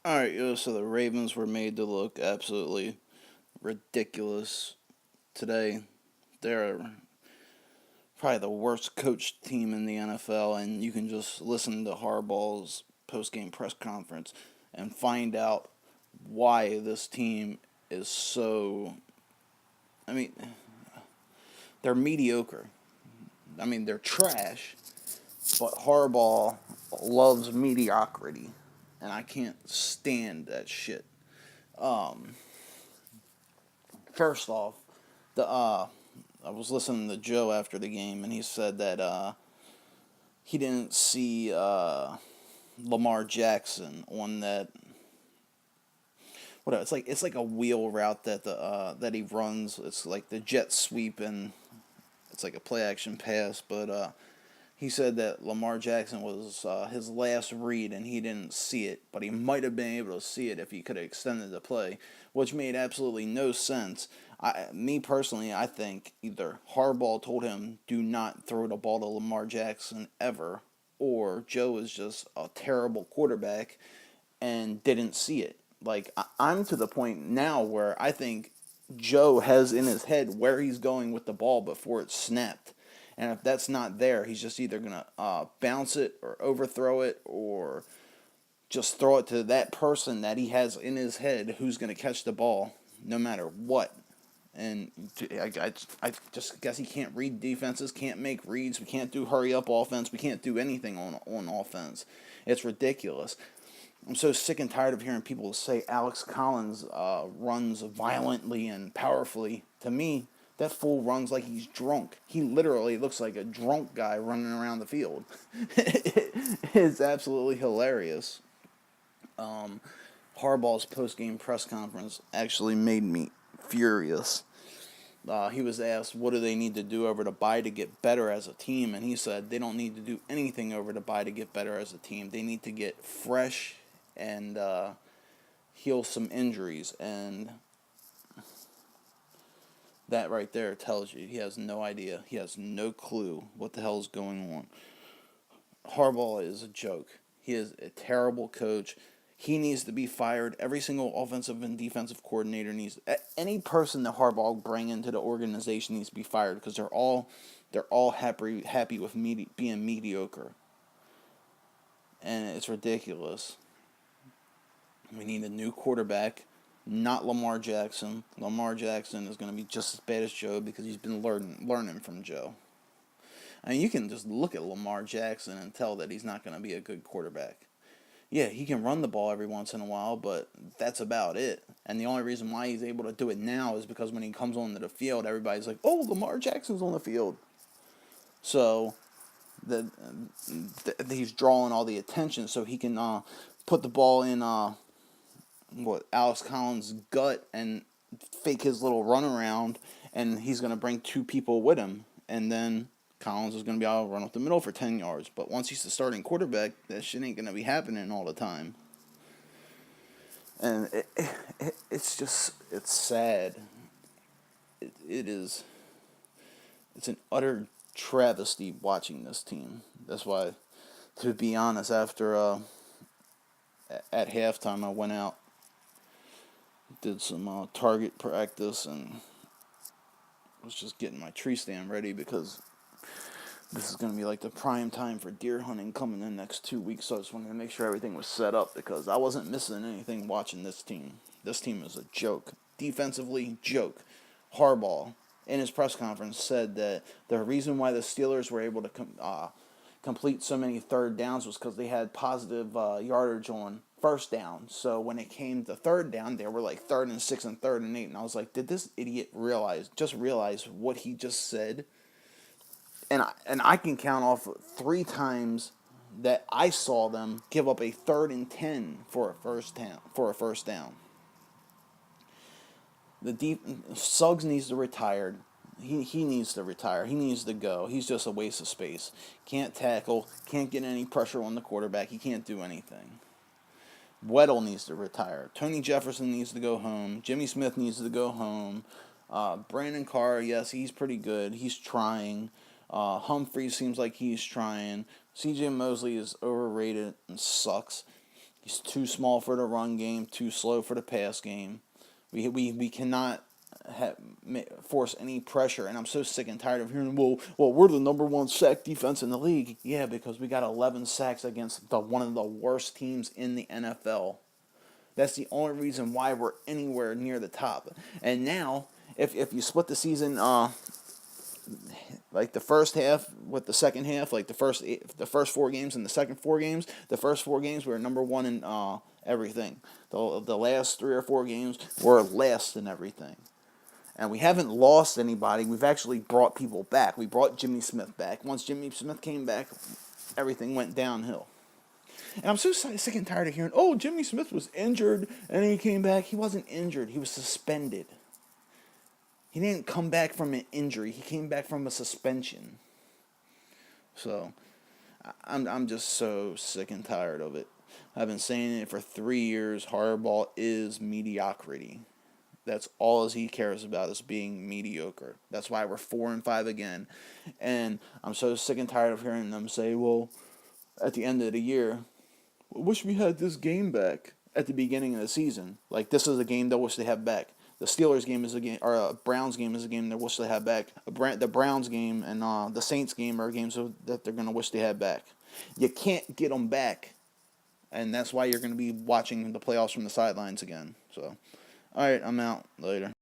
All right, so the Ravens were made to look absolutely ridiculous today. They're probably the worst coached team in the NFL, and you can just listen to Harbaugh's post-game press conference and find out why this team is so. I mean, they're mediocre. I mean, they're trash, but Harbaugh loves mediocrity, and I can't stand that shit. Um, First off, the I was listening to Joe after the game, and he said that he didn't see Lamar Jackson on that. What, it's like a wheel route that he runs. It's like the jet sweep, and it's like a play action pass. But he said that Lamar Jackson was his last read, and he didn't see it, but he might have been able to see it if he could have extended the play, which made absolutely no sense. Me personally, I think either Harbaugh told him do not throw the ball to Lamar Jackson ever, or Joe is just a terrible quarterback and didn't see it. Like I'm to the point now where I think Joe has in his head where he's going with the ball before it's snapped. And if that's not there, he's just either going to bounce it or overthrow it or just throw it to that person that he has in his head who's going to catch the ball no matter what. And I just guess he can't read defenses, can't make reads. We can't do hurry up offense. We can't do anything on offense. It's ridiculous. I'm so sick and tired of hearing people say Alex Collins runs violently and powerfully. To me, that fool runs like he's drunk. He literally looks like a drunk guy running around the field. It's absolutely hilarious. Um, Harbaugh's post-game press conference actually made me furious. He was asked, what do they need to do over to bye to get better as a team? And he said they don't need to do anything over to bye to get better as a team. They need to get fresh and heal some injuries. And that right there tells you he has no idea. He has no clue what the hell is going on. Harbaugh is a joke. He is a terrible coach. He needs to be fired. Every single offensive and defensive coordinator needs any person that Harbaugh bring into the organization needs to be fired because they're all happy with being mediocre, and it's ridiculous. We need a new quarterback, not Lamar Jackson. Lamar Jackson is going to be just as bad as Joe because he's been learning from Joe. I mean, you can just look at Lamar Jackson and tell that he's not going to be a good quarterback. Yeah, he can run the ball every once in a while, but that's about it. And the only reason why he's able to do it now is because when he comes onto the field, everybody's like, "Oh, Lamar Jackson's on the field." So the, he's drawing all the attention, so he can put the ball in Alex Collins' gut and fake his little run around, and he's gonna bring two people with him, and then Collins is gonna be able to run up the middle for 10 yards. But once he's the starting quarterback, that shit ain't gonna be happening all the time. And it's just it's sad. It is. It's an utter travesty watching this team. That's why, to be honest, after at halftime, I went out, did some target practice, and was just getting my tree stand ready because this is going to be like the prime time for deer hunting coming in the next 2 weeks. So I just wanted to make sure everything was set up because I wasn't missing anything watching this team. This team is a joke. Defensively, joke. Harbaugh, in his press conference, said that the reason why the Steelers were able to complete so many third downs was because they had positive yardage on first down. So when it came to third down, they were like 3rd and 6 and 3rd and 8. And I was like, did this idiot realize what he just said? And I can count off 3 times that I saw them give up a 3rd and 10 for a first down. Suggs needs to retire. He needs to retire. He needs to go. He's just a waste of space. Can't tackle. Can't get any pressure on the quarterback. He can't do anything. Weddle needs to retire. Tony Jefferson needs to go home. Jimmy Smith needs to go home. Brandon Carr, yes, he's pretty good. He's trying. Humphrey seems like he's trying. C.J. Mosley is overrated and sucks. He's too small for the run game, too slow for the pass game. We cannot force any pressure, and I'm so sick and tired of hearing, well, we're the number one sack defense in the league. Yeah, because we got 11 sacks against one of the worst teams in the NFL. That's the only reason why we're anywhere near the top. And now, if you split the season, like the first half with the second half, like the first 4 games and the second 4 games, the first 4 games we were number one in everything. The last 3 or 4 games were last in everything. And we haven't lost anybody. We've actually brought people back. We brought Jimmy Smith back. Once Jimmy Smith came back, everything went downhill. And I'm so sick and tired of hearing, oh, Jimmy Smith was injured and he came back. He wasn't injured. He was suspended. He didn't come back from an injury. He came back from a suspension. So, I'm just so sick and tired of it. I've been saying it for 3 years. Harbaugh is mediocrity. That's all he cares about is being mediocre. That's why we're 4-5 again. And I'm so sick and tired of hearing them say, well, at the end of the year, I wish we had this game back at the beginning of the season. Like, this is a game they wish they have back. The Steelers game is a game, or Browns game is a game they wish they had back. The Browns game and the Saints game are games that they're going to wish they had back. You can't get them back. And that's why you're going to be watching the playoffs from the sidelines again. So, all right, I'm out. Later.